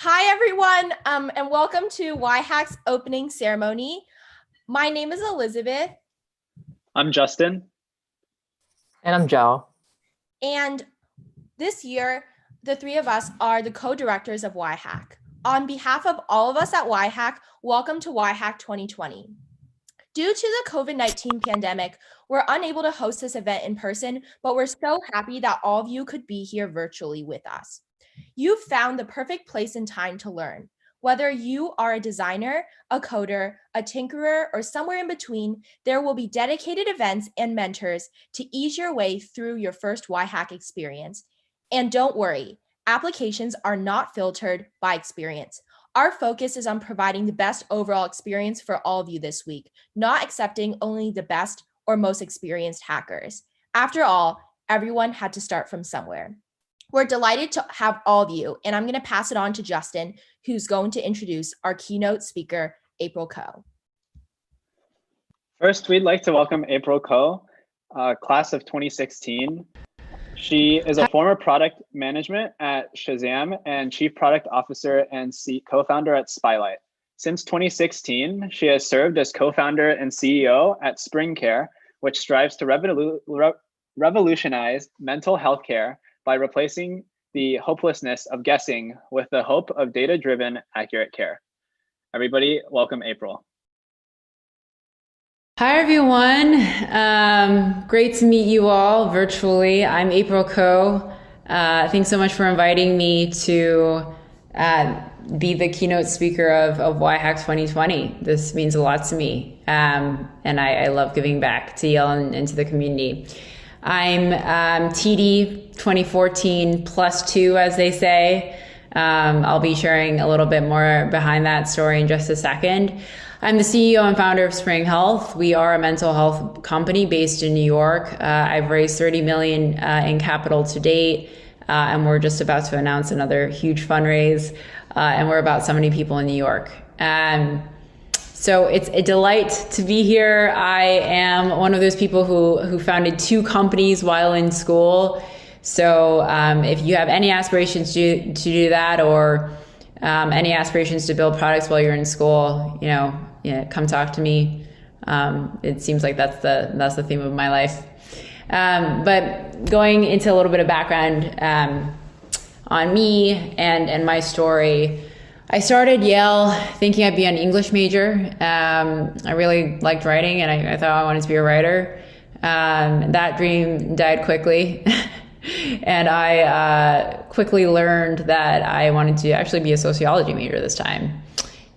Hi, everyone, and welcome to YHack's opening ceremony. My name is Elizabeth. I'm Justin. And I'm Joe. And this year, the three of us are the co-directors of YHack. On behalf of all of us at YHack, welcome to YHack 2020. Due to the COVID-19 pandemic, we're unable to host this event in person, but we're so happy that all of you could be here virtually with us. You've found the perfect place and time to learn. Whether you are a designer, a coder, a tinkerer, or somewhere in between, there will be dedicated events and mentors to ease your way through your first YHack experience. And don't worry, applications are not filtered by experience. Our focus is on providing the best overall experience for all of you this week, not accepting only the best or most experienced hackers. After all, everyone had to start from somewhere. We're delighted to have all of you, and I'm going to pass it on to Justin, who's going to introduce our keynote speaker, April Koh. First, we'd like to welcome April Koh, class of 2016. She is a former product management at Shazam and chief product officer and co-founder at Spylight. Since 2016, she has served as co-founder and CEO at Spring Care, which strives to revolutionize mental health care by replacing the hopelessness of guessing with the hope of data-driven, accurate care. Everybody, welcome April. Hi, everyone. Great to meet you all virtually. I'm April Koh. Thanks so much for inviting me to be the keynote speaker of YHack 2020. This means a lot to me, and I love giving back to Yale and to the community. I'm TD 2014 +2, as they say. I'll be sharing a little bit more behind that story in just a second. I'm the CEO and founder of Spring Health. We are a mental health company based in New York. I've raised 30 million in capital to date, and we're just about to announce another huge fundraise, and we're about 70 people in New York. So it's a delight to be here. I am one of those people who founded 2 companies while in school. So if you have any aspirations to do that, or any aspirations to build products while you're in school, come talk to me. It seems like that's the theme of my life. But going into a little bit of background on me and my story. I started Yale thinking I'd be an English major. I really liked writing, and I thought I wanted to be a writer. That dream died quickly. And I quickly learned that I wanted to actually be a sociology major this time.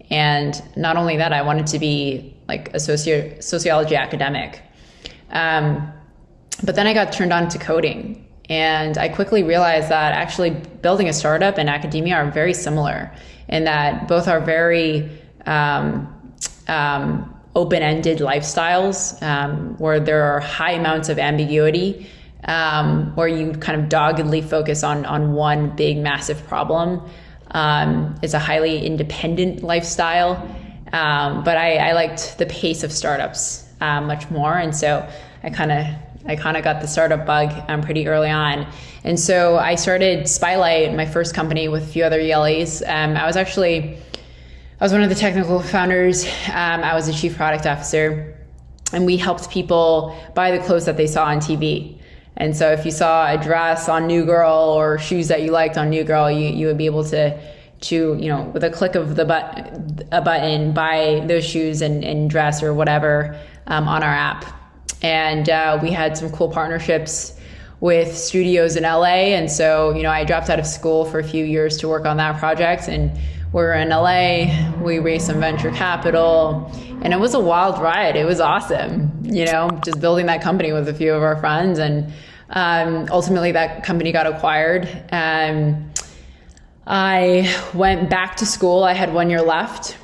And not only that, I wanted to be like a sociology academic. But then I got turned on to coding. And I quickly realized that actually building a startup and academia are very similar, in that both are very open-ended lifestyles, where there are high amounts of ambiguity, where you kind of doggedly focus on one big, massive problem. It's a highly independent lifestyle, but I liked the pace of startups much more, and so I kind of got the startup bug pretty early on. And so I started Spylight, my first company, with a few other Yalees. I was one of the technical founders. I was the chief product officer, and we helped people buy the clothes that they saw on TV. And so if you saw a dress on New Girl or shoes that you liked on New Girl, you would be able to with a click of a button, buy those shoes and dress or whatever on our app. And we had some cool partnerships with studios in LA. And so, I dropped out of school for a few years to work on that project. And we're in LA, we raised some venture capital, and it was a wild ride. It was awesome, just building that company with a few of our friends. And ultimately that company got acquired. I went back to school. I had 1 year left.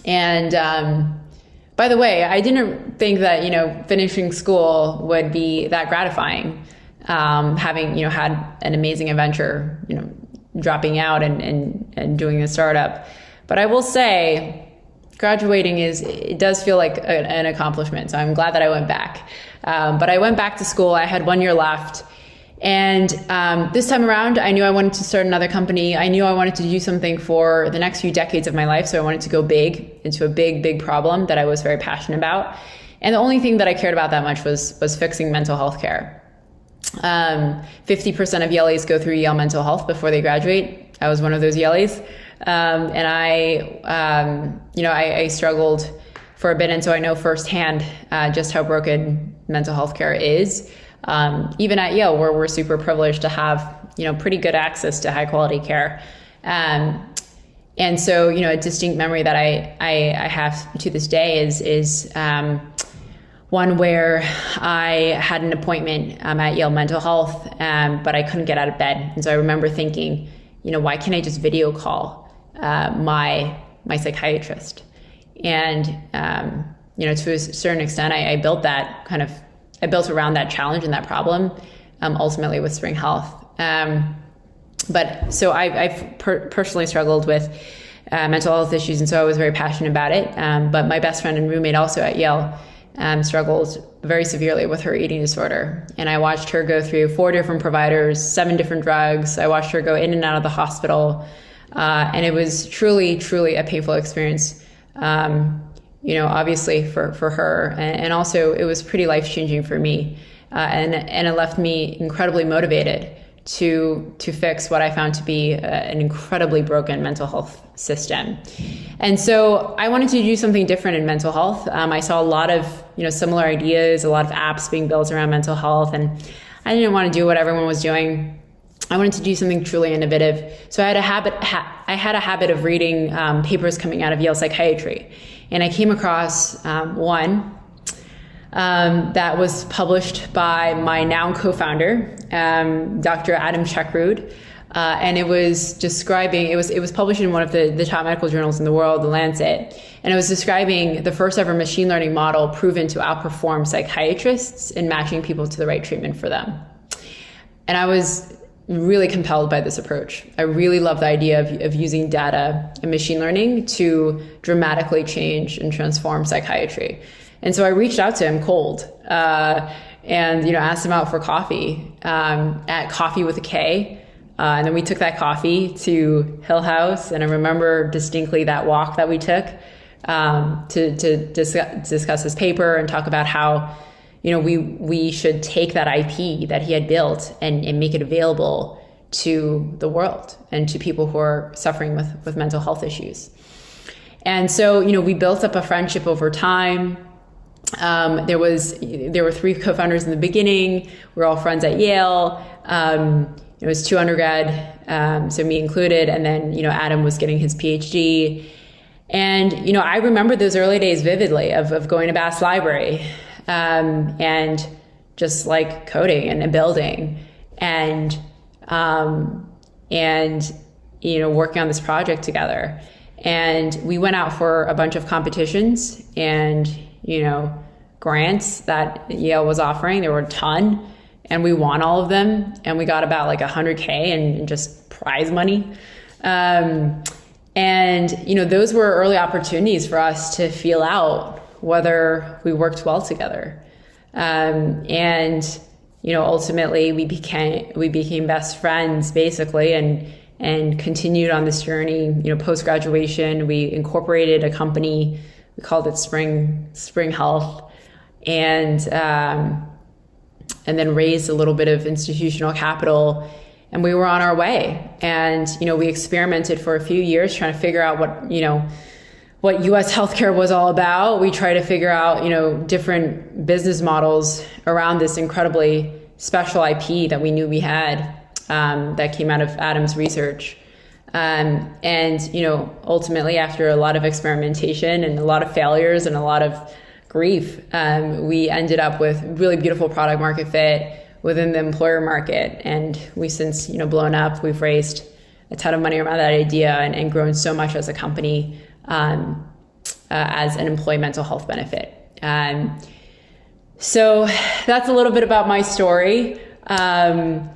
And by the way, I didn't think that, finishing school would be that gratifying, having, had an amazing adventure, dropping out and doing a startup. But I will say, graduating it does feel like an accomplishment. So I'm glad that I went back. But I went back to school. I had 1 year left. And this time around, I knew I wanted to start another company. I knew I wanted to do something for the next few decades of my life. So I wanted to go big into a big problem that I was very passionate about. And the only thing that I cared about that much was fixing mental health care. 50% of Yaleys go through Yale Mental Health before they graduate. I was one of those Yaleys. And I struggled for a bit. And so I know firsthand just how broken mental health care is. Even at Yale, where we're super privileged to have, pretty good access to high quality care. And so, a distinct memory that I have to this day is one where I had an appointment at Yale Mental Health, but I couldn't get out of bed. And so I remember thinking, why can't I just video call my psychiatrist? And, to a certain extent, I built that I built around that challenge and that problem, ultimately with Spring Health. But so I've personally struggled with mental health issues, and so I was very passionate about it. But my best friend and roommate also at Yale struggled very severely with her eating disorder. And I watched her go through 4 different providers, 7 different drugs. I watched her go in and out of the hospital. And it was truly a painful experience, obviously for her. And also it was pretty life-changing for me. And it left me incredibly motivated to fix what I found to be an incredibly broken mental health system. And so I wanted to do something different in mental health. I saw a lot of, similar ideas, a lot of apps being built around mental health, and I didn't want to do what everyone was doing. I wanted to do something truly innovative. So I had a habit of reading papers coming out of Yale psychiatry. And I came across one that was published by my now co-founder, Dr. Adam Checkrud. And it was describing, it was published in one of the top medical journals in the world, The Lancet. And it was describing the first ever machine learning model proven to outperform psychiatrists in matching people to the right treatment for them. And I was really compelled by this approach. I really love the idea of using data and machine learning to dramatically change and transform psychiatry. And so I reached out to him cold and asked him out for coffee at Coffee with a K. And then we took that coffee to Hill House. And I remember distinctly that walk that we took to discuss his paper and talk about how we should take that IP that he had built and make it available to the world and to people who are suffering with mental health issues. And so, we built up a friendship over time. There were 3 co-founders in the beginning. We were all friends at Yale. It was 2 undergrad, so me included. And then, Adam was getting his PhD. And, I remember those early days vividly of going to Bass Library, and just like coding and building and working on this project together. And we went out for a bunch of competitions and, grants that Yale was offering. There were a ton, and we won all of them. And we got about like $100K in just prize money. Those were early opportunities for us to feel out whether we worked well together. Ultimately we became best friends basically, and continued on this journey. Post-graduation, we incorporated a company. We called it Spring Health, and then raised a little bit of institutional capital, and we were on our way. And we experimented for a few years trying to figure out what U.S. healthcare was all about. We tried to figure out different business models around this incredibly special IP that we knew we had, that came out of Adam's research. Ultimately, after a lot of experimentation and a lot of failures and a lot of grief, we ended up with really beautiful product market fit within the employer market. And we since, blown up. We've raised a ton of money around that idea and grown so much as a company, as an employee mental health benefit. So that's a little bit about my story. There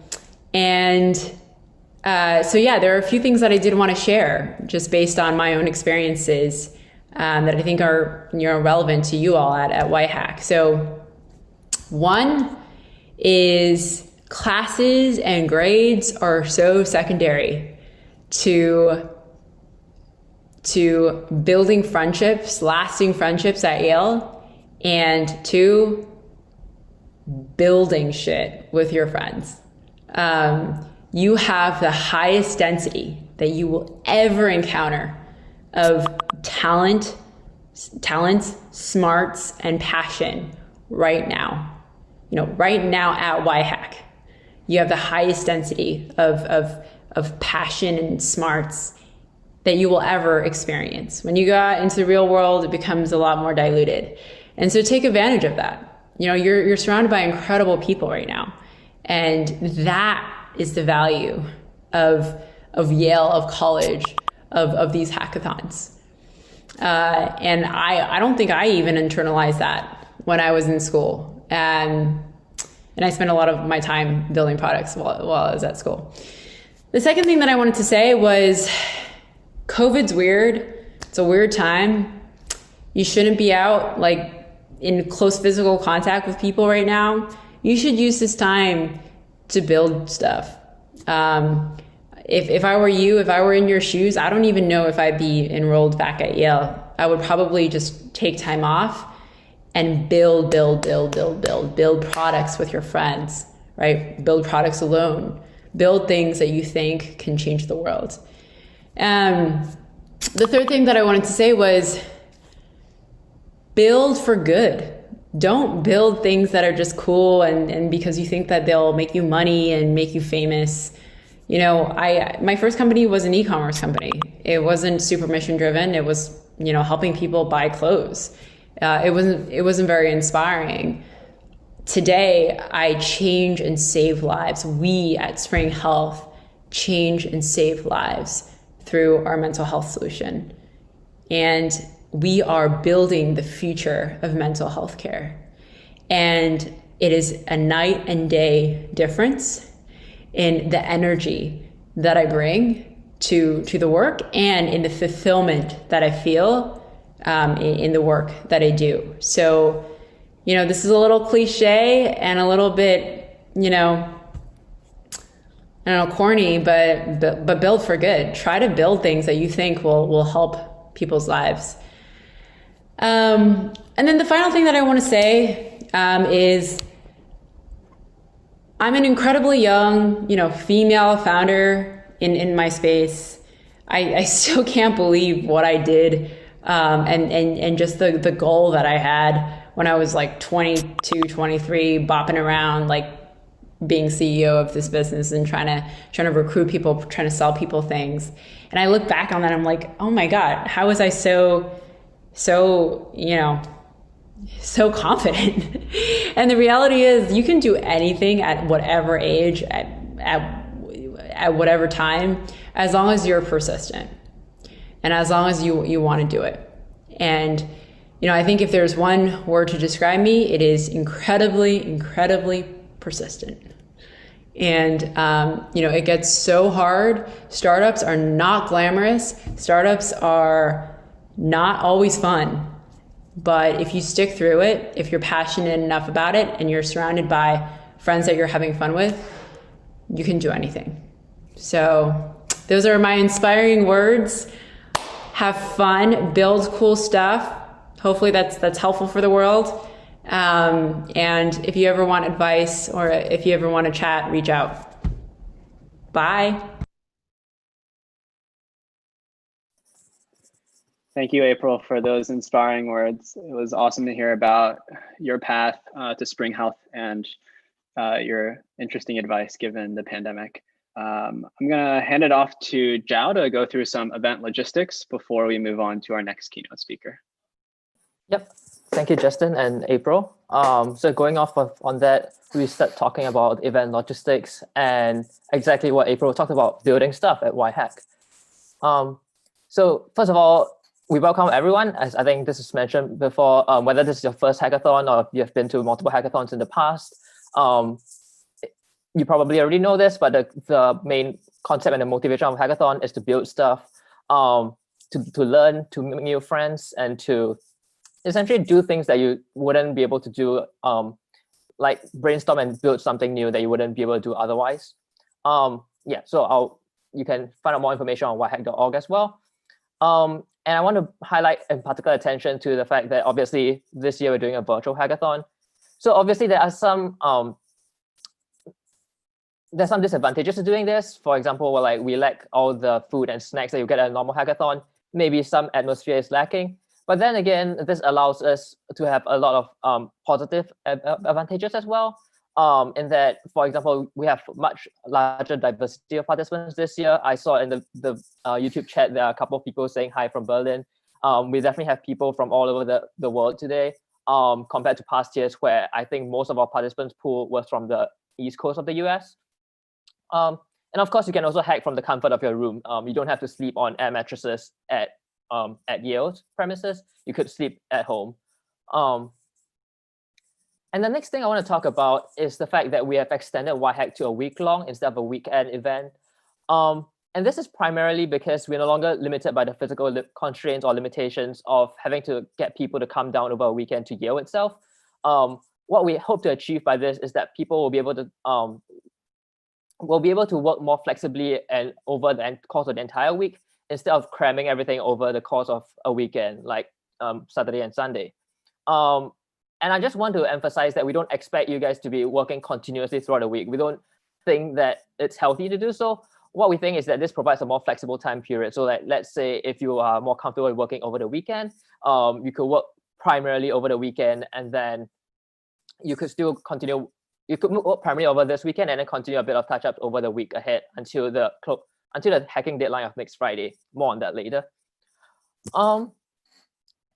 are a few things that I did want to share just based on my own experiences, that I think are relevant to you all at YHack. So one is classes and grades are so secondary to building friendships, lasting friendships at Yale, and to building shit with your friends. You have the highest density that you will ever encounter of talents, smarts, and passion right now. Right now at YHack, you have the highest density of passion and smarts that you will ever experience. When you go out into the real world, it becomes a lot more diluted. And so take advantage of that. You're surrounded by incredible people right now. And that is the value of Yale, of college, of these hackathons. And I don't think I even internalized that when I was in school. And I spent a lot of my time building products while I was at school. The second thing that I wanted to say was COVID's weird. It's a weird time. You shouldn't be out in close physical contact with people right now. You should use this time to build stuff. If I were you, if I were in your shoes, I don't even know if I'd be enrolled back at Yale. I would probably just take time off and build products with your friends, right? Build products alone. Build things that you think can change the world. The third thing that I wanted to say was build for good. Don't build things that are just cool and because you think that they'll make you money and make you famous. My first company was an e-commerce company. It wasn't super mission driven. It was, helping people buy clothes. It wasn't very inspiring. Today, I change and save lives. We at Spring Health change and save lives through our mental health solution. And we are building the future of mental health care. And it is a night and day difference in the energy that I bring to the work and in the fulfillment that I feel in the work that I do. So, this is a little cliche and a little bit, I don't know, corny, but build for good. Try to build things that you think will help people's lives. And then the final thing that I want to say is I'm an incredibly young, female founder in my space. I still can't believe what I did and just the goal that I had when I was 22, 23, bopping around being CEO of this business and trying to recruit people, trying to sell people things. And I look back on that, I'm like, oh my God, how was I so confident? And the reality is you can do anything at whatever age, at whatever time, as long as you're persistent and as long as you want to do it. And, I think if there's one word to describe me, it is incredibly, incredibly persistent. And, it gets so hard. Startups are not glamorous. Startups are not always fun. But if you stick through it, if you're passionate enough about it and you're surrounded by friends that you're having fun with, you can do anything. So those are my inspiring words. Have fun, build cool stuff. Hopefully that's helpful for the world. And if you ever want advice or if you ever want to chat, reach out. Bye. Thank you, April, for those inspiring words. It was awesome to hear about your path to Spring Health and your interesting advice given the pandemic. I'm going to hand it off to Zhao to go through some event logistics before we move on to our next keynote speaker. Yep. Thank you, Justin and April. So going off on that, we start talking about event logistics and exactly what April talked about, building stuff at YHack. So first of all, we welcome everyone, as I think this is mentioned before, whether this is your first hackathon or if you have been to multiple hackathons in the past. You probably already know this, but the main concept and the motivation of hackathon is to build stuff, to learn, to make new friends, and to essentially do things that you wouldn't be able to do like brainstorm and build something new that you wouldn't be able to do otherwise. Yeah, so you can find out more information on yhack.org as well. And I want to highlight in particular attention to the fact that obviously this year we're doing a virtual hackathon. So obviously there are some there's some disadvantages to doing this. For example, we lack all the food and snacks that you get at a normal hackathon. Maybe some atmosphere is lacking. But then again, this allows us to have a lot of positive advantages as well. In that, for example, we have much larger diversity of participants this year. I saw in the YouTube chat, there are a couple of people saying hi from Berlin. We definitely have people from all over the world today, compared to past years where I think most of our participants pool was from the East Coast of the US. And of course, you can also hack from the comfort of your room. You don't have to sleep on air mattresses at Yale's premises. You could sleep at home. And the next thing I want to talk about is the fact that we have extended YHack to a week-long instead of a weekend event. And this is primarily because we're no longer limited by the physical constraints or limitations of having to get people to come down over a weekend to Yale itself. What we hope to achieve by this is that people will be able to work more flexibly and over the course of the entire week instead of cramming everything over the course of a weekend, like Saturday and Sunday. And I just want to emphasize that we don't expect you guys to be working continuously throughout the week. We don't think that it's healthy to do so. What we think is that this provides a more flexible time period. So like, let's say if you are more comfortable with working over the weekend, you could work primarily over the weekend, and then you could still continue. You could work primarily over this weekend and then continue a bit of touch-ups over the week ahead until the hacking deadline of next Friday. More on that later.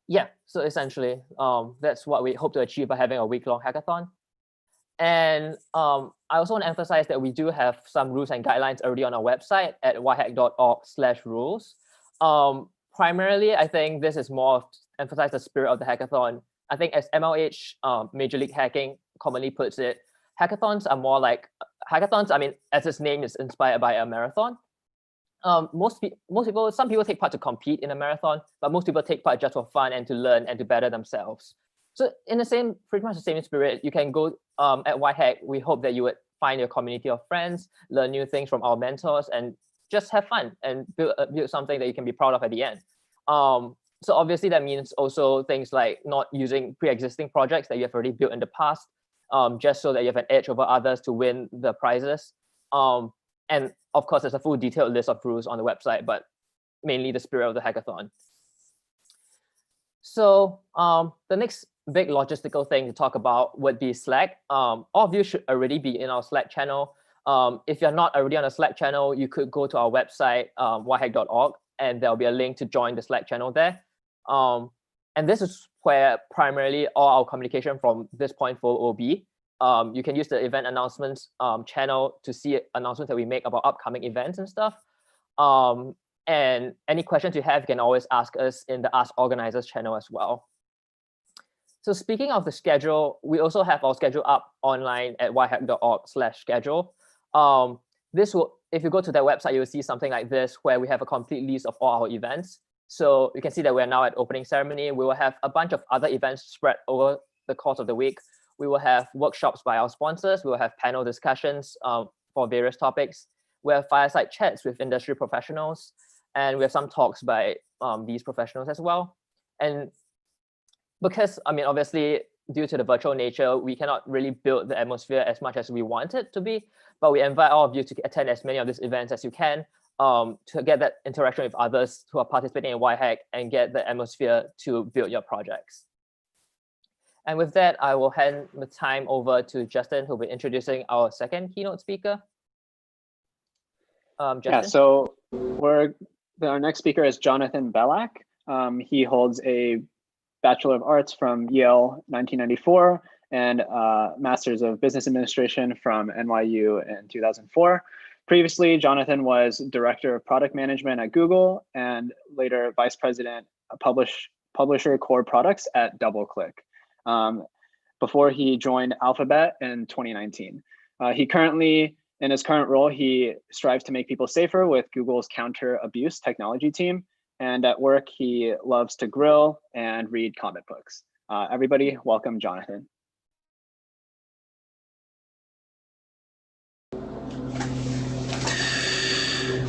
Yeah, so essentially, that's what we hope to achieve by having a week-long hackathon. And I also want to emphasize that we do have some rules and guidelines already on our website at yhack.org/rules. Primarily, I think this is more to emphasize the spirit of the hackathon. I think as MLH, Major League Hacking commonly puts it, hackathons are more like hackathons. I mean, as its name is inspired by a marathon. Some people take part to compete in a marathon, but most people take part just for fun and to learn and to better themselves. So in pretty much the same spirit, you can go at YHack. We hope that you would find your community of friends, learn new things from our mentors, and just have fun and build something that you can be proud of at the end. So obviously that means also things like not using pre-existing projects that you have already built in the past, just so that you have an edge over others to win the prizes. And of course, there's a full detailed list of rules on the website, but mainly the spirit of the hackathon. So the next big logistical thing to talk about would be Slack. All of you should already be in our Slack channel. If you're not already on a Slack channel, you could go to our website, yhack.org, and there'll be a link to join the Slack channel there. And this is where primarily all our communication from this point forward will be. You can use the event announcements channel to see announcements that we make about upcoming events and stuff. And any questions you have, you can always ask us in the Ask Organizers channel as well. So speaking of the schedule, we also have our schedule up online at yhack.org/schedule. If you go to that website, you will see something like this, where we have a complete list of all our events. So you can see that we're now at opening ceremony. We will have a bunch of other events spread over the course of the week. We will have workshops by our sponsors. We will have panel discussions for various topics. We have fireside chats with industry professionals. And we have some talks by these professionals as well. And because, I mean, obviously, due to the virtual nature, we cannot really build the atmosphere as much as we want it to be. But we invite all of you to attend as many of these events as you can to get that interaction with others who are participating in YHack and get the atmosphere to build your projects. And with that, I will hand the time over to Justin, who will be introducing our second keynote speaker. Justin? Yeah, so our next speaker is Jonathan Bellack. He holds a Bachelor of Arts from Yale 1994 and Masters of Business Administration from NYU in 2004. Previously, Jonathan was Director of Product Management at Google and later Vice President of Publisher Core Products at DoubleClick. Before he joined Alphabet in 2019. In his current role, he strives to make people safer with Google's counter abuse technology team. And at work, he loves to grill and read comic books. Everybody, welcome Jonathan.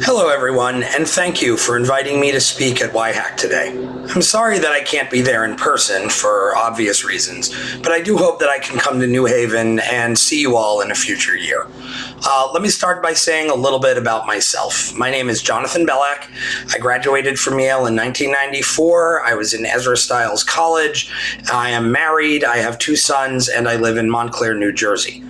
Hello everyone, and thank you for inviting me to speak at YHack today. I'm sorry that I can't be there in person for obvious reasons, but I do hope that I can come to New Haven and see you all in a future year. Let me start by saying a little bit about myself. My name is Jonathan Bellack. I graduated from Yale in 1994. I was in Ezra Stiles College. I am married, I have 2 sons, and I live in Montclair, New Jersey.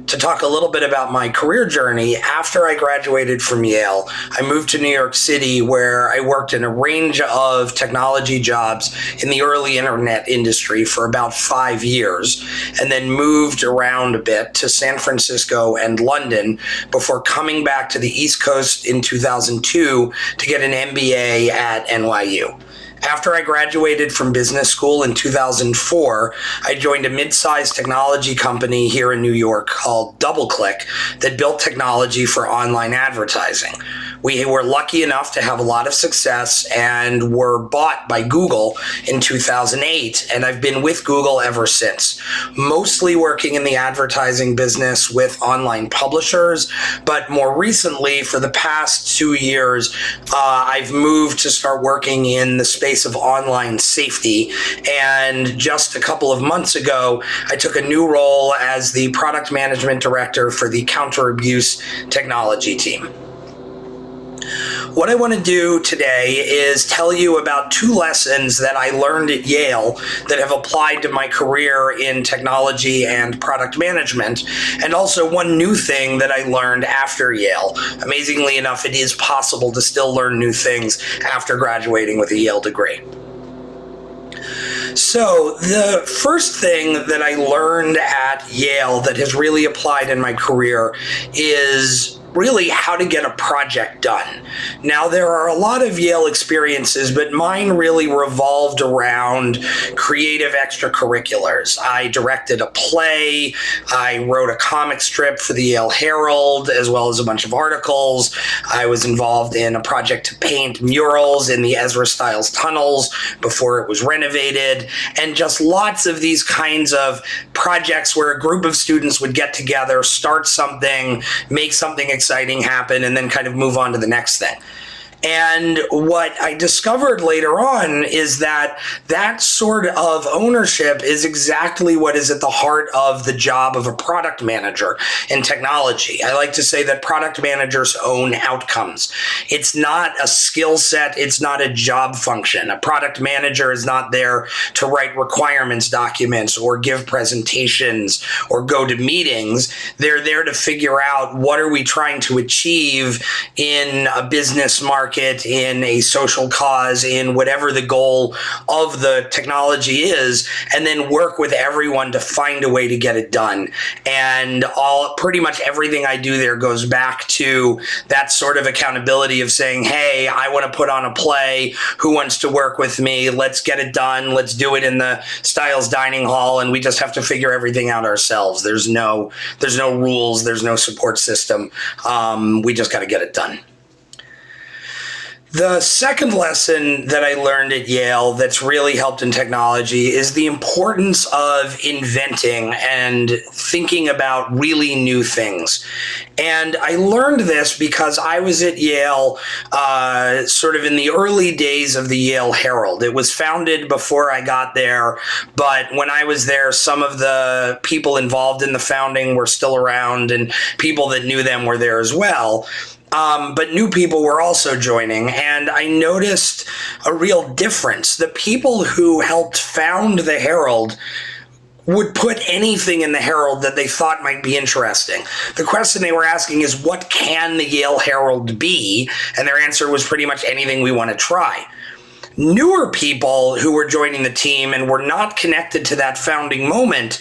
To talk a little bit about my career journey, after I graduated from Yale, I moved to New York City where I worked in a range of technology jobs in the early internet industry for about 5 years, and then moved around a bit to San Francisco and London before coming back to the East Coast in 2002 to get an MBA at NYU. After I graduated from business school in 2004, I joined a mid-sized technology company here in New York called DoubleClick that built technology for online advertising. We were lucky enough to have a lot of success and were bought by Google in 2008, and I've been with Google ever since, mostly working in the advertising business with online publishers, but more recently, for the past 2 years, I've moved to start working in the space of online safety, and just a couple of months ago, I took a new role as the product management director for the counter abuse technology team. What I want to do today is tell you about 2 lessons that I learned at Yale that have applied to my career in technology and product management, and also one new thing that I learned after Yale. Amazingly enough, it is possible to still learn new things after graduating with a Yale degree. So the first thing that I learned at Yale that has really applied in my career is really how to get a project done. Now, there are a lot of Yale experiences, but mine really revolved around creative extracurriculars. I directed a play, I wrote a comic strip for the Yale Herald, as well as a bunch of articles. I was involved in a project to paint murals in the Ezra Stiles tunnels before it was renovated, and just lots of these kinds of projects where a group of students would get together, start something, make something exciting happen, and then kind of move on to the next thing. And what I discovered later on is that that sort of ownership is exactly what is at the heart of the job of a product manager in technology. I like to say that product managers own outcomes. It's not a skill set, it's not a job function. A product manager is not there to write requirements documents or give presentations or go to meetings. They're there to figure out what are we trying to achieve in a business market, in a social cause, in whatever the goal of the technology is, and then work with everyone to find a way to get it done. And pretty much everything I do there goes back to that sort of accountability of saying, hey, I want to put on a play. Who wants to work with me? Let's get it done. Let's do it in the Stiles Dining Hall, and we just have to figure everything out ourselves. There's no rules. There's no support system. We just got to get it done. The second lesson that I learned at Yale that's really helped in technology is the importance of inventing and thinking about really new things. And I learned this because I was at Yale sort of in the early days of the Yale Herald. It was founded before I got there, but when I was there, some of the people involved in the founding were still around, and people that knew them were there as well. But new people were also joining, and I noticed a real difference. The people who helped found the Herald would put anything in the Herald that they thought might be interesting. The question they were asking is, what can the Yale Herald be? And their answer was pretty much anything we want to try. Newer people who were joining the team and were not connected to that founding moment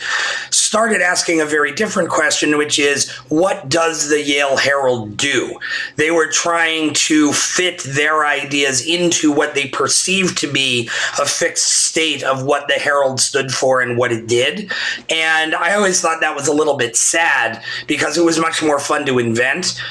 started asking a very different question, which is, what does the Yale Herald do? They were trying to fit their ideas into what they perceived to be a fixed state of what the Herald stood for and what it did. And I always thought that was a little bit sad because it was much more fun to invent.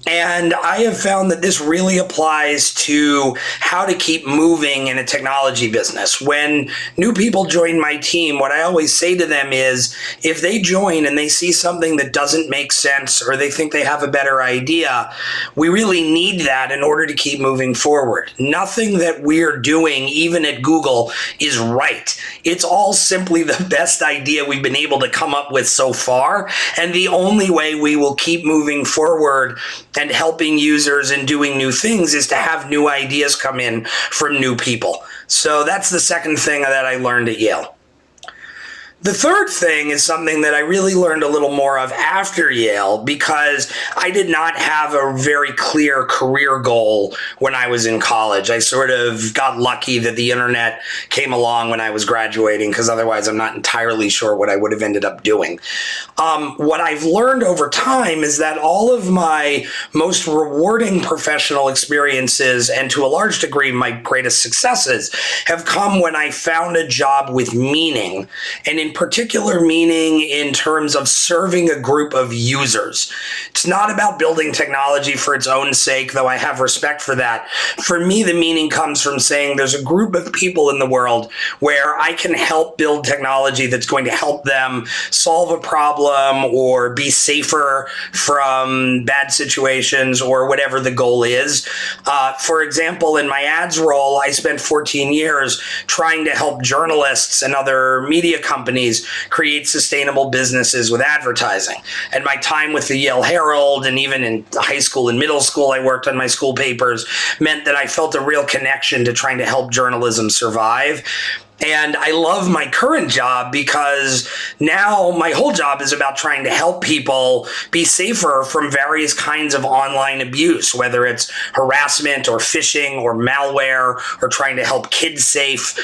And I have found that this really applies to how to keep moving in a technology business. When new people join my team, what I always say to them is, if they join and they see something that doesn't make sense or they think they have a better idea, we really need that in order to keep moving forward. Nothing that we're doing, even at Google, is right. It's all simply the best idea we've been able to come up with so far, and the only way we will keep moving forward and helping users and doing new things is to have new ideas come in from new people. So that's the second thing that I learned at Yale. The third thing is something that I really learned a little more of after Yale, because I did not have a very clear career goal when I was in college. I sort of got lucky that the internet came along when I was graduating, because otherwise I'm not entirely sure what I would have ended up doing. What I've learned over time is that all of my most rewarding professional experiences, and to a large degree my greatest successes, have come when I found a job with meaning, and in particular meaning in terms of serving a group of users. It's not about building technology for its own sake, though I have respect for that. For me, the meaning comes from saying there's a group of people in the world where I can help build technology that's going to help them solve a problem or be safer from bad situations or whatever the goal is. For example, in my ads role, I spent 14 years trying to help journalists and other media companies create sustainable businesses with advertising. And my time with the Yale Herald, and even in high school and middle school, I worked on my school papers, meant that I felt a real connection to trying to help journalism survive. And I love my current job because now my whole job is about trying to help people be safer from various kinds of online abuse, whether it's harassment or phishing or malware, or trying to help kids safe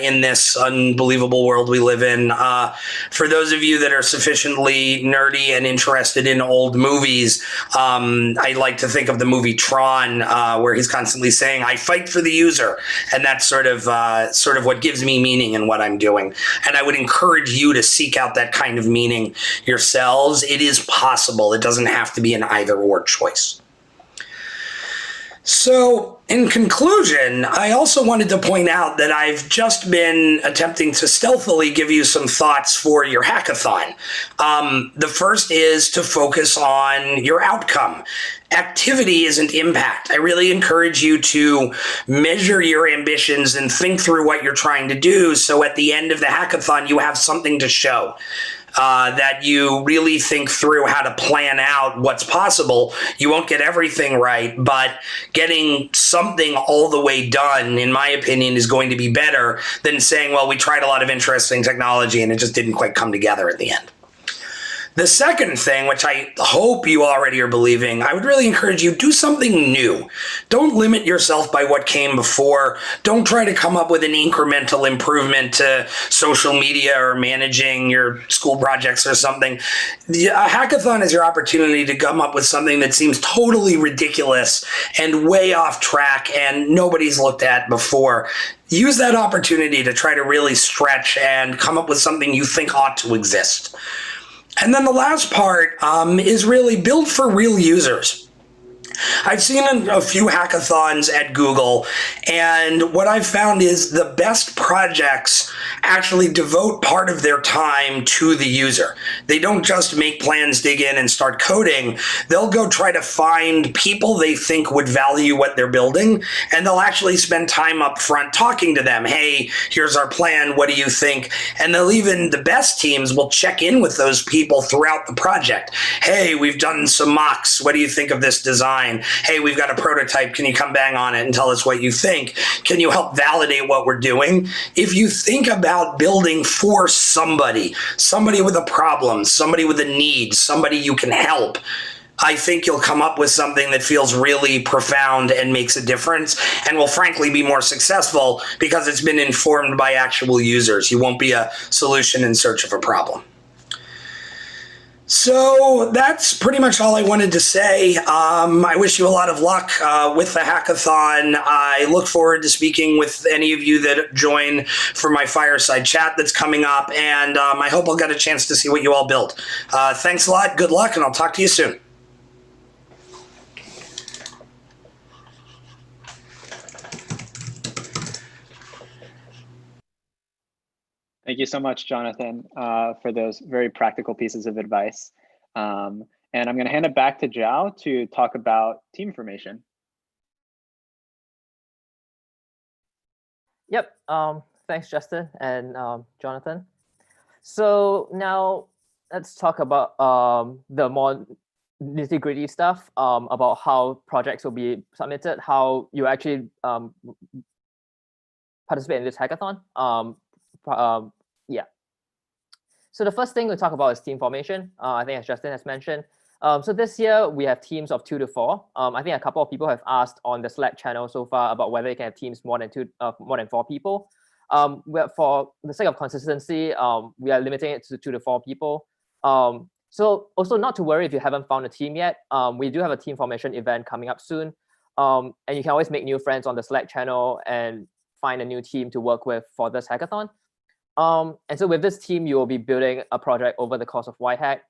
in this unbelievable world we live in. For those of you that are sufficiently nerdy and interested in old movies, I like to think of the movie Tron, where he's constantly saying, "I fight for the user," and that's sort of what gives me meaning in what I'm doing. And I would encourage you to seek out that kind of meaning yourselves. It is possible. It doesn't have to be an either-or choice. So, in conclusion, I also wanted to point out that I've just been attempting to stealthily give you some thoughts for your hackathon. The first is to focus on your outcome. Activity isn't impact. I really encourage you to measure your ambitions and think through what you're trying to do, so at the end of the hackathon, you have something to show. That you really think through how to plan out what's possible. You won't get everything right, but getting something all the way done, in my opinion, is going to be better than saying, well, we tried a lot of interesting technology and it just didn't quite come together at the end. The second thing, which I hope you already are believing, I would really encourage you, do something new. Don't limit yourself by what came before. Don't try to come up with an incremental improvement to social media or managing your school projects or something. A hackathon is your opportunity to come up with something that seems totally ridiculous and way off track and nobody's looked at before. Use that opportunity to try to really stretch and come up with something you think ought to exist. And then the last part is really build for real users. I've seen a few hackathons at Google, and what I've found is the best projects actually devote part of their time to the user. They don't just make plans, dig in, and start coding. They'll go try to find people they think would value what they're building, and they'll actually spend time up front talking to them. Hey, here's our plan. What do you think? And they'll even, the best teams will check in with those people throughout the project. Hey, we've done some mocks. What do you think of this design? Hey, we've got a prototype. Can you come bang on it and tell us what you think? Can you help validate what we're doing? If you think about building for somebody with a problem, somebody with a need, somebody you can help, I think you'll come up with something that feels really profound and makes a difference and will frankly be more successful because it's been informed by actual users. You won't be a solution in search of a problem. So that's pretty much all I wanted to say. I wish you a lot of luck with the hackathon. I look forward to speaking with any of you that join for my fireside chat that's coming up, and I hope I'll get a chance to see what you all build. Thanks a lot, good luck, and I'll talk to you soon. Thank you so much, Jonathan, for those very practical pieces of advice. And I'm going to hand it back to Zhao to talk about team formation. Yep. Thanks, Justin and Jonathan. So now let's talk about the more nitty-gritty stuff about how projects will be submitted, how you actually participate in this hackathon. Yeah. So the first thing we talk about is team formation. I think as Justin has mentioned. So this year we have teams of 2 to 4. I think a couple of people have asked on the Slack channel so far about whether you can have teams more than 4 people. For the sake of consistency, we are limiting it to 2 to 4 people. So also not to worry if you haven't found a team yet. We do have a team formation event coming up soon. And you can always make new friends on the Slack channel and find a new team to work with for this hackathon. And so with this team, you will be building a project over the course of YHack.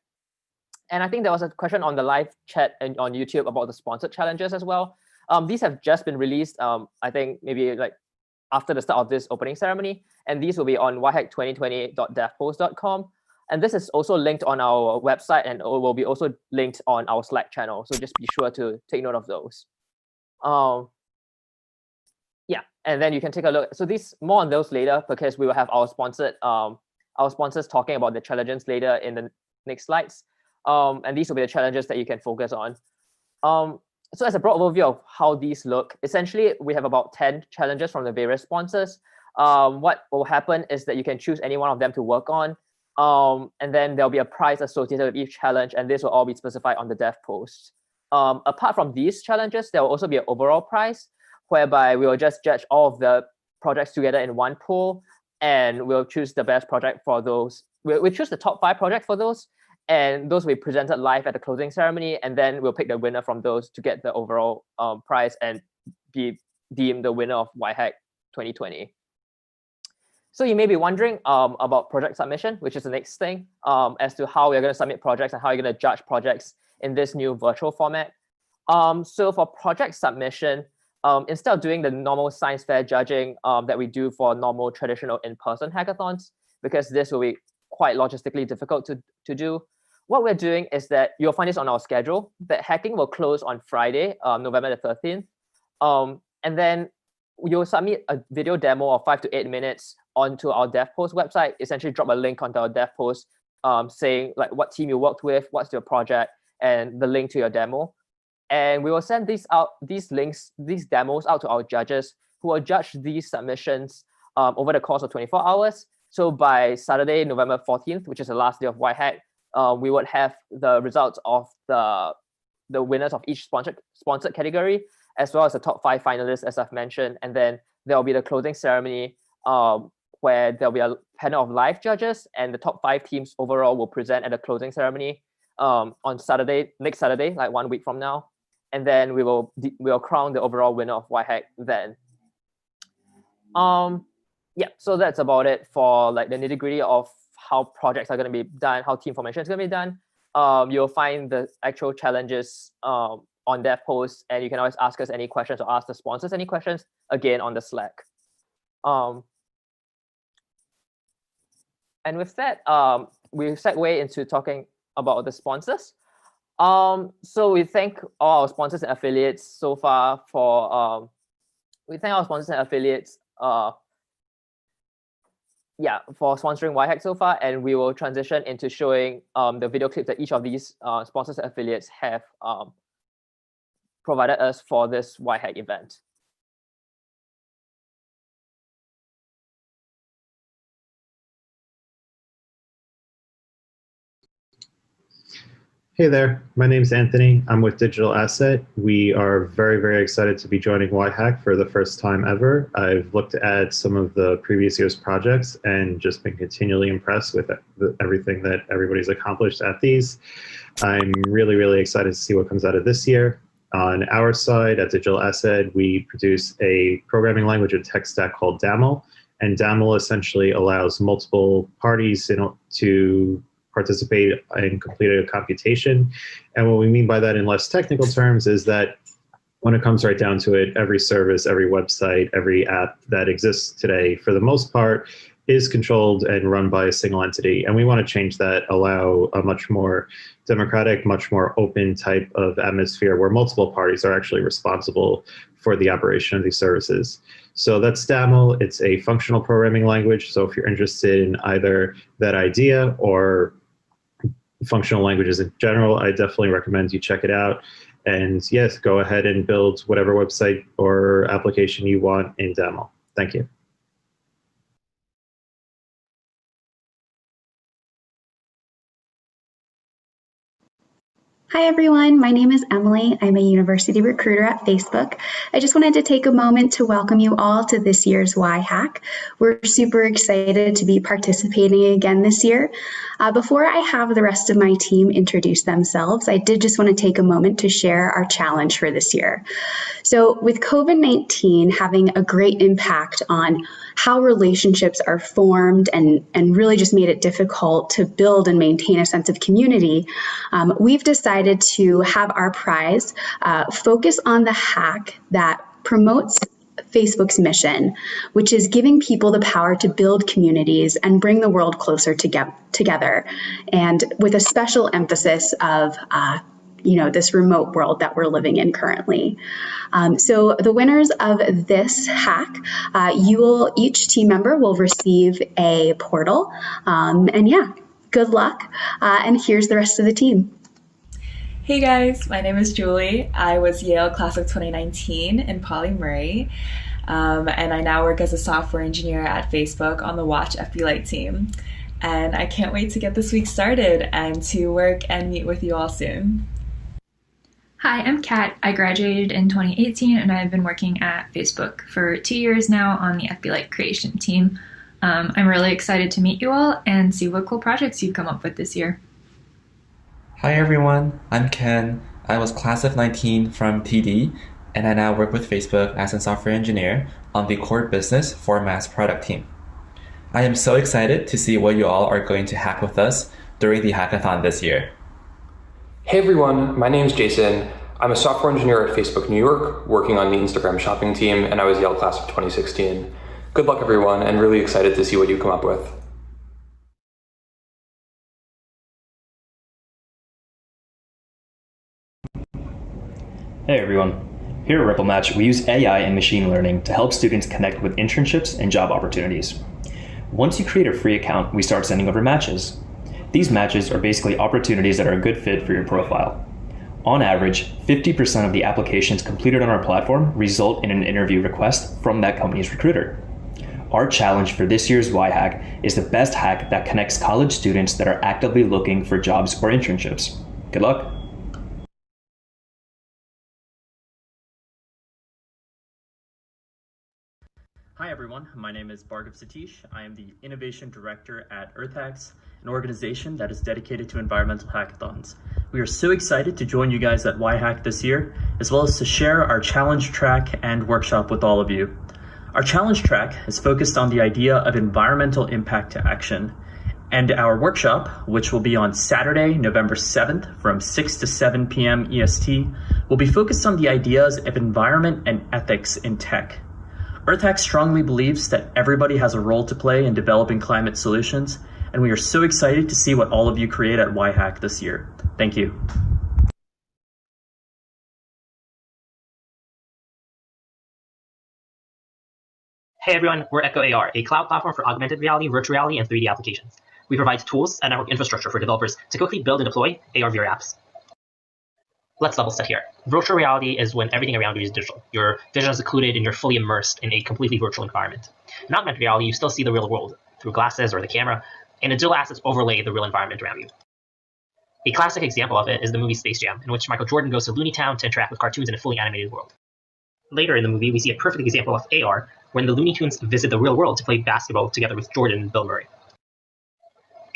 And I think there was a question on the live chat and on YouTube about the sponsored challenges as well. These have just been released, I think maybe like after the start of this opening ceremony. And these will be on yhack2020.devpost.com. And this is also linked on our website and will be also linked on our Slack channel. So just be sure to take note of those. Yeah, and then you can take a look. So these more on those later because we will have our sponsors talking about the challenges later in the next slides. And these will be the challenges that you can focus on. So as a broad overview of how these look, essentially we have about 10 challenges from the various sponsors. What will happen is that you can choose any one of them to work on. And then there'll be a prize associated with each challenge, and this will all be specified on the dev post. Apart from these challenges, there will also be an overall prize, whereby we will just judge all of the projects together in one pool, and we'll choose the best project for those. We'll choose the top 5 projects for those, and those will be presented live at the closing ceremony, and then we'll pick the winner from those to get the overall prize and be deemed the winner of YHack 2020. So you may be wondering about project submission, which is the next thing, as to how we're going to submit projects and how you're going to judge projects in this new virtual format. So for project submission, instead of doing the normal science fair judging that we do for normal traditional in-person hackathons, because this will be quite logistically difficult to do, what we're doing is that you'll find this on our schedule, that hacking will close on Friday, November the 13th. And then you'll submit a video demo of 5 to 8 minutes onto our dev post website, essentially drop a link onto our dev post saying like what team you worked with, what's your project, and the link to your demo. And we will send these demos out to our judges who will judge these submissions over the course of 24 hours. So by Saturday, November 14th, which is the last day of YHack, we would have the results of the winners of each sponsored category, as well as the top 5 finalists, as I've mentioned. And then there will be the closing ceremony where there'll be a panel of live judges, and the top 5 teams overall will present at the closing ceremony on next Saturday, like 1 week from now. And then we'll crown the overall winner of YHack then. Yeah, so that's about it for like the nitty-gritty of how projects are going to be done, how team formation is going to be done. You'll find the actual challenges on dev post, and you can always ask us any questions or ask the sponsors any questions, again, on the Slack. And with that, we segue into talking about the sponsors. So we thank all our sponsors and affiliates so far for for sponsoring YHack so far, and we will transition into showing the video clips that each of these sponsors and affiliates have provided us for this YHack event. Hey there, my name's Anthony. I'm with Digital Asset. We are very, very excited to be joining YHack for the first time ever. I've looked at some of the previous year's projects and just been continually impressed with everything that everybody's accomplished at these. I'm really, really excited to see what comes out of this year. On our side at Digital Asset, we produce a programming language and tech stack called DAML, and DAML essentially allows multiple parties to participate in completed computation. And what we mean by that in less technical terms is that when it comes right down to it, every service, every website, every app that exists today, for the most part, is controlled and run by a single entity. And we want to change that, allow a much more democratic, much more open type of atmosphere where multiple parties are actually responsible for the operation of these services. So that's STAML. It's a functional programming language. So if you're interested in either that idea or functional languages in general, I definitely recommend you check it out. And yes, go ahead and build whatever website or application you want in STAML. Thank you. Hi everyone, my name is Emily. I'm a university recruiter at Facebook. I just wanted to take a moment to welcome you all to this year's YHack. We're super excited to be participating again this year. Before I have the rest of my team introduce themselves, I did just want to take a moment to share our challenge for this year. So with COVID-19 having a great impact on how relationships are formed and really just made it difficult to build and maintain a sense of community, we've decided to have our prize focus on the hack that promotes Facebook's mission, which is giving people the power to build communities and bring the world closer together, and with a special emphasis of this remote world that we're living in currently. So the winners of this hack, each team member will receive a portal, and yeah, good luck. And here's the rest of the team. Hey guys, my name is Julie. I was Yale class of 2019 in Poly Murray, and I now work as a software engineer at Facebook on the Watch FB Lite team. And I can't wait to get this week started and to work and meet with you all soon. Hi, I'm Kat. I graduated in 2018 and I've been working at Facebook for 2 years now on the FB Lite creation team. I'm really excited to meet you all and see what cool projects you've come up with this year. Hi everyone, I'm Ken. I was class of 19 from TD and I now work with Facebook as a software engineer on the core business for mass product team. I am so excited to see what you all are going to hack with us during the hackathon this year. Hey everyone, my name is Jason. I'm a software engineer at Facebook New York, working on the Instagram shopping team, and I was Yale class of 2016. Good luck everyone, and really excited to see what you come up with. Hey everyone. Here at Ripple Match, we use AI and machine learning to help students connect with internships and job opportunities. Once you create a free account, we start sending over matches. These matches are basically opportunities that are a good fit for your profile. On average, 50% of the applications completed on our platform result in an interview request from that company's recruiter. Our challenge for this year's YHack is the best hack that connects college students that are actively looking for jobs or internships. Good luck. Hi everyone, my name is Bhargav Satish. I am the Innovation Director at YHack, an organization that is dedicated to environmental hackathons. We are so excited to join you guys at YHack this year, as well as to share our challenge track and workshop with all of you. Our challenge track is focused on the idea of environmental impact to action, and our workshop, which will be on Saturday, November 7th from 6 to 7 p.m. EST, will be focused on the ideas of environment and ethics in tech. YHack strongly believes that everybody has a role to play in developing climate solutions, and we are so excited to see what all of you create at YHack this year. Thank you. Hey everyone, we're Echo AR, a cloud platform for augmented reality, virtual reality, and 3D applications. We provide tools and network infrastructure for developers to quickly build and deploy AR/VR apps. Let's level set here. Virtual reality is when everything around you is digital. Your vision is occluded and you're fully immersed in a completely virtual environment. In augmented reality, you still see the real world through glasses or the camera, and the digital assets overlay the real environment around you. A classic example of it is the movie Space Jam, in which Michael Jordan goes to Looney Town to interact with cartoons in a fully animated world. Later in the movie, we see a perfect example of AR, when the Looney Tunes visit the real world to play basketball together with Jordan and Bill Murray.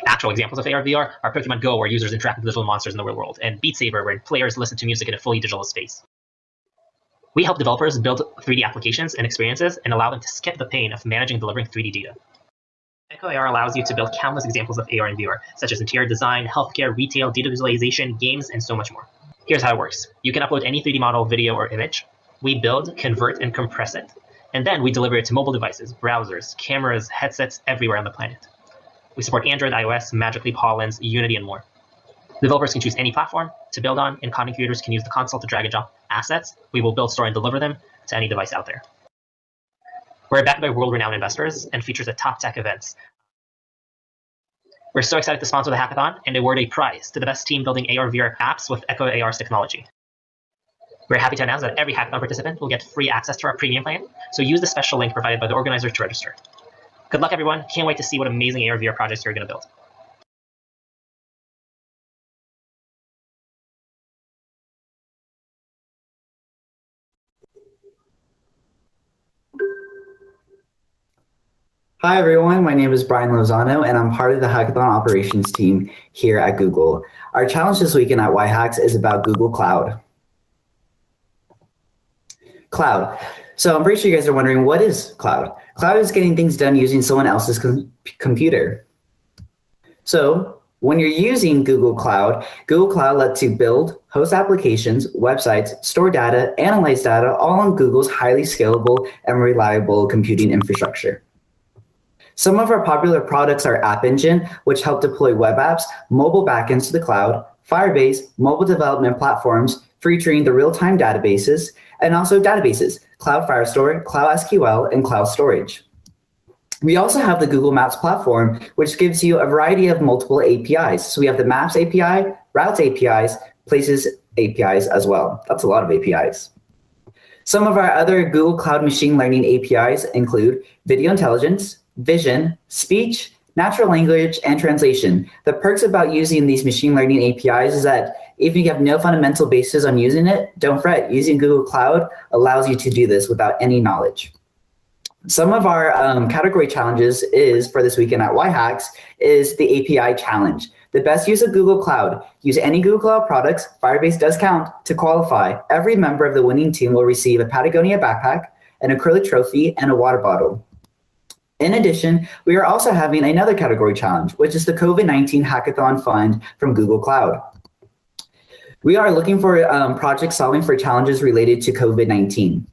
Actual examples of AR/VR are Pokemon Go, where users interact with digital monsters in the real world, and Beat Saber, where players listen to music in a fully digital space. We help developers build 3D applications and experiences and allow them to skip the pain of managing and delivering 3D data. Echo AR allows you to build countless examples of AR and VR, such as interior design, healthcare, retail, data visualization, games, and so much more. Here's how it works. You can upload any 3D model, video, or image. We build, convert, and compress it. And then we deliver it to mobile devices, browsers, cameras, headsets everywhere on the planet. We support Android, iOS, Magically, Pollens, Unity, and more. Developers can choose any platform to build on, and content creators can use the console to drag and drop assets. We will build, store, and deliver them to any device out there. We're backed by world-renowned investors and features at top tech events. We're so excited to sponsor the hackathon and award a prize to the best team building AR/VR apps with Echo AR's technology. We're happy to announce that every hackathon participant will get free access to our premium plan, so use the special link provided by the organizers to register. Good luck, everyone. Can't wait to see what amazing AR/VR projects you're going to build. Hi, everyone. My name is Brian Lozano, and I'm part of the Hackathon operations team here at Google. Our challenge this weekend at YHacks is about Google Cloud. Cloud. So I'm pretty sure you guys are wondering, what is cloud? Cloud is getting things done using someone else's computer. So when you're using Google Cloud lets you build, host applications, websites, store data, analyze data, all on Google's highly scalable and reliable computing infrastructure. Some of our popular products are App Engine, which help deploy web apps, mobile backends to the cloud, Firebase, mobile development platforms featuring the real-time databases, and also databases, Cloud Firestore, Cloud SQL, and Cloud Storage. We also have the Google Maps platform, which gives you a variety of multiple APIs. So we have the Maps API, Routes APIs, Places APIs as well. That's a lot of APIs. Some of our other Google Cloud machine learning APIs include video intelligence, vision, speech, natural language, and translation. The perks about using these machine learning APIs is that if you have no fundamental basis on using it, don't fret. Using Google Cloud allows you to do this without any knowledge. Some of our category challenges for this weekend at YHacks is the API challenge. The best use of Google Cloud. Use any Google Cloud products, Firebase does count, to qualify. Every member of the winning team will receive a Patagonia backpack, an acrylic trophy, and a water bottle. In addition, we are also having another category challenge, which is the COVID-19 Hackathon Fund from Google Cloud. We are looking for projects solving for challenges related to COVID-19.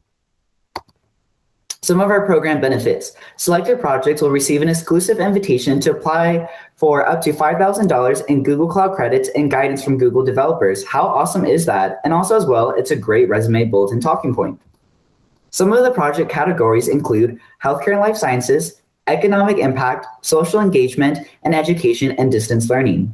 Some of our program benefits. Selected projects will receive an exclusive invitation to apply for up to $5,000 in Google Cloud credits and guidance from Google developers. How awesome is that? And also as well, it's a great resume bulletin talking point. Some of the project categories include healthcare and life sciences, economic impact, social engagement, and education and distance learning.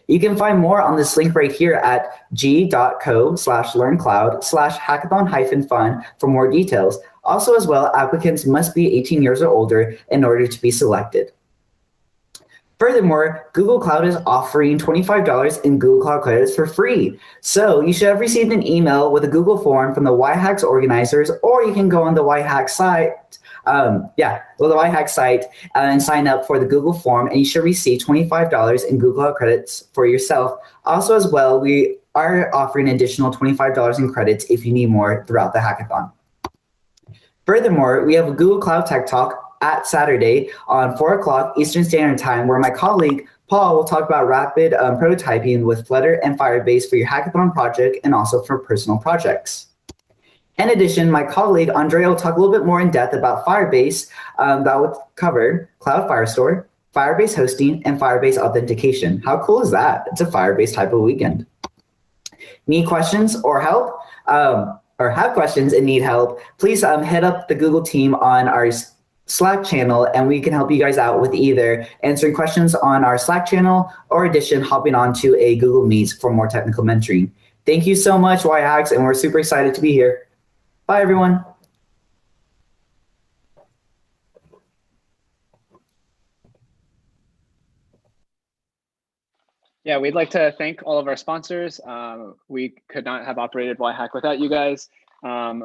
You can find more on this link right here at g.co/learncloud/hackathon-fun for more details. Also as well, applicants must be 18 years or older in order to be selected. Furthermore, Google Cloud is offering $25 in Google Cloud credits for free. So you should have received an email with a Google form from the YHacks organizers, or you can go on the YHack site, the YHack site and sign up for the Google form, and you should receive $25 in Google Cloud credits for yourself. Also as well, we are offering an additional $25 in credits if you need more throughout the hackathon. Furthermore, we have a Google Cloud Tech Talk at Saturday on 4 o'clock Eastern Standard Time, where my colleague Paul will talk about rapid prototyping with Flutter and Firebase for your hackathon project and also for personal projects. In addition, my colleague Andrea will talk a little bit more in depth about Firebase that would cover Cloud Firestore, Firebase hosting, and Firebase authentication. How cool is that? It's a Firebase type of weekend. Need questions or help? Or have questions and need help, please hit up the Google team on our Slack channel, and we can help you guys out with either answering questions on our Slack channel or addition hopping onto a Google Meets for more technical mentoring. Thank you so much, YHacks, and we're super excited to be here. Bye, everyone. Yeah, we'd like to thank all of our sponsors. We could not have operated YHack without you guys.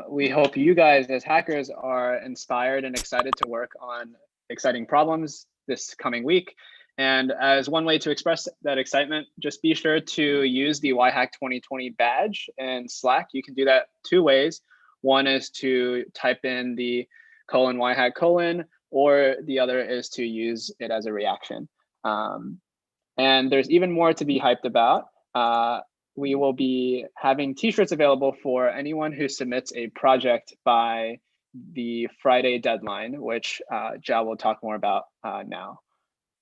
We hope you guys as hackers are inspired and excited to work on exciting problems this coming week. And as one way to express that excitement, just be sure to use the YHack 2020 badge in Slack. You can do that two ways. One is to type in the :YHack:, or the other is to use it as a reaction. And there's even more to be hyped about. We will be having t-shirts available for anyone who submits a project by the Friday deadline, which Jia will talk more about now,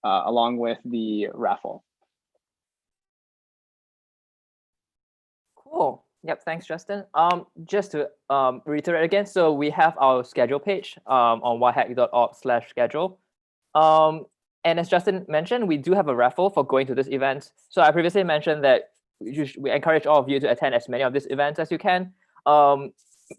along with the raffle. Cool. Yep. Thanks, Justin. Just to reiterate again, so we have our schedule page on yhack.org/schedule. And as Justin mentioned, we do have a raffle for going to this event. So I previously mentioned that we encourage all of you to attend as many of these events as you can,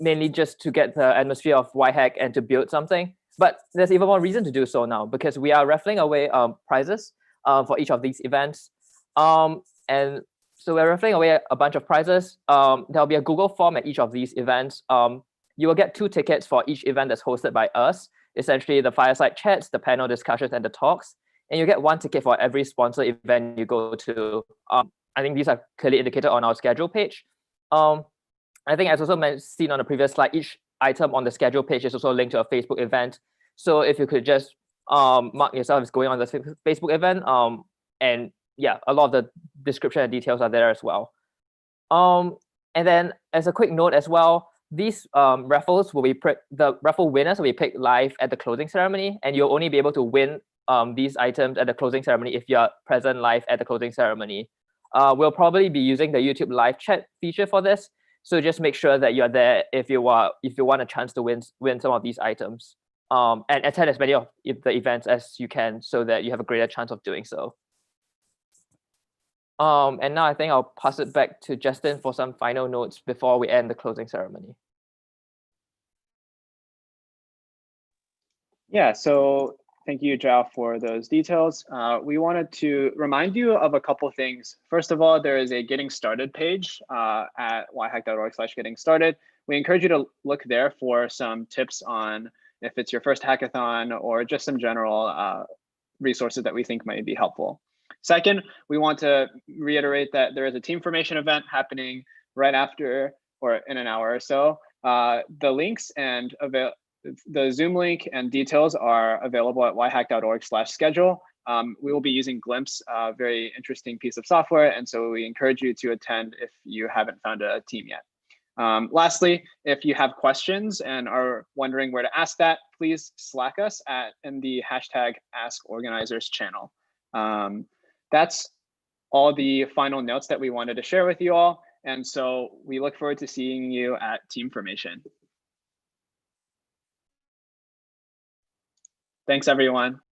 mainly just to get the atmosphere of YHack and to build something. But there's even more reason to do so now, because we are raffling away prizes for each of these events. And so we're raffling away a bunch of prizes. There'll be a Google form at each of these events. You will get 2 tickets for each event that's hosted by us, essentially the fireside chats, the panel discussions, and the talks. And you get 1 ticket for every sponsored event you go to. I think these are clearly indicated on our schedule page. I think as also seen on the previous slide, each item on the schedule page is also linked to a Facebook event. So if you could just mark yourself as going on the Facebook event, and yeah, a lot of the description and details are there as well. And then as a quick note as well, these raffles will be the raffle winners will be picked live at the closing ceremony, and you'll only be able to win these items at the closing ceremony if you're present live at the closing ceremony. We'll probably be using the YouTube live chat feature for this, so just make sure that you're there if you want a chance to win some of these items, and attend as many of the events as you can, so that you have a greater chance of doing so. And now I think I'll pass it back to Justin for some final notes before we end the closing ceremony. Yeah, so thank you, Zhao, for those details. We wanted to remind you of a couple things. First of all, there is a Getting Started page at yhack.org/getting started. We encourage you to look there for some tips on if it's your first hackathon or just some general resources that we think might be helpful. Second, we want to reiterate that there is a team formation event happening right after or in an hour or so. The links and the Zoom link and details are available at yhack.org/schedule. We will be using Glimpse, a very interesting piece of software, and so we encourage you to attend if you haven't found a team yet. Lastly, if you have questions and are wondering where to ask that, please Slack us in the #AskOrganizers channel. That's all the final notes that we wanted to share with you all, and so we look forward to seeing you at team formation. Thanks, everyone.